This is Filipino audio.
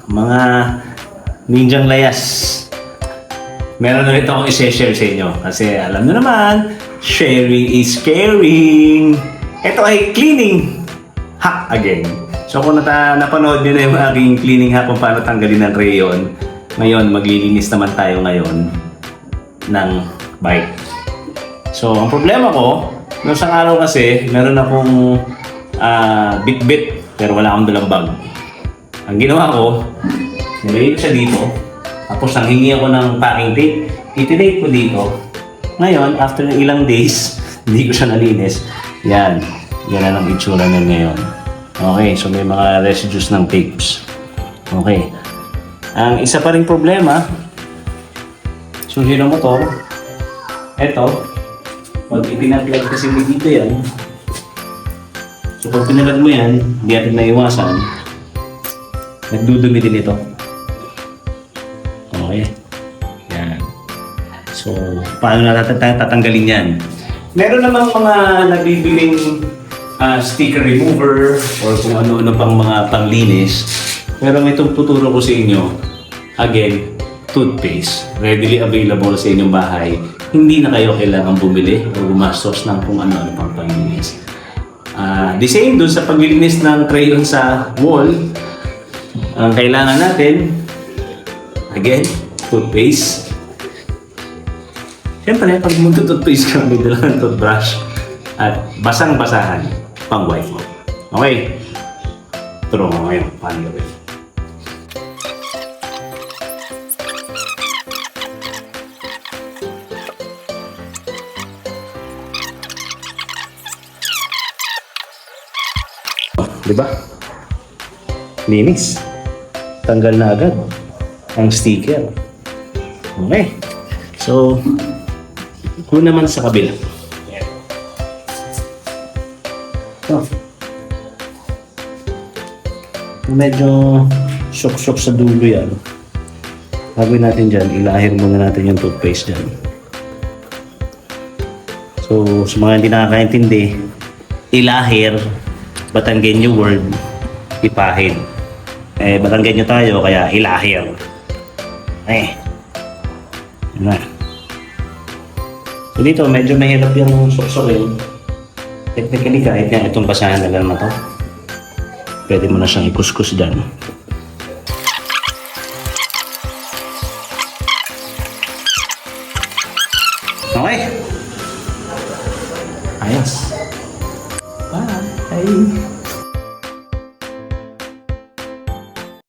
mga ninjang layas. Meron na rin akong i-share sa inyo. Kasi alam nyo naman, sharing is caring. Ito ay cleaning hack again. So kung napanood nyo na yung aking cleaning hack kung paano tanggalin ng rayon, ngayon maglilinis naman tayo ngayon ng bike. So ang problema ko, noong isang araw kasi, meron akong bit-bit pero wala akong dalang bag. Ang ginawa ko, nilagay ko siya dito. Tapos nanghingi ako ng packing tape. Itinape ko dito. Ngayon, after ng ilang days, hindi ko siya nalinis. Yan. Yan na lang itsura na ngayon. Okay, so may mga residues ng tapes. Okay. Ang isa pa ring problema, susi ng motor, eto, pag ipinaplag kasi dito yan, so pag pinalag mo yan, hindi natin naiwasan, nagdudumi din ito. Okay. Yan. So, paano natin tatanggalin yan? Meron namang mga nabibiling sticker remover or kung ano-ano pang mga panglinis. Pero itong tuturo ko sa inyo, again, toothpaste. Readily available sa inyong bahay. Hindi na kayo kailangan bumili o gumastos ng kung ano-ano pang panglinis. The same dun sa paglilinis ng crayon sa wall, ang kailangan natin, again, toothpaste. Siyempre, pag magtutoothpaste ka, may dala ng toothbrush at basang-basahan pang wife mo. Okay? Turo mo ngayon, paano gawin? Diba? Linis. Tanggal na agad ang sticker. Okay. So, kung naman sa kabila. So, medyo shock-shock sa dulo yan. Gagawin natin dyan, ilahir muna natin yung toothpaste dyan. So, sa mga hindi nakakaintindi, ilahir, Batanggenyo word, ipahin. Batanggenyo tayo, kaya ilahir. Yun na. So dito, medyo mahirap yung suksukin. Technically, kahit nga itong basahan na lang na to, pwede mo na siyang ikuskus dyan. Okay. Ayos. Bye.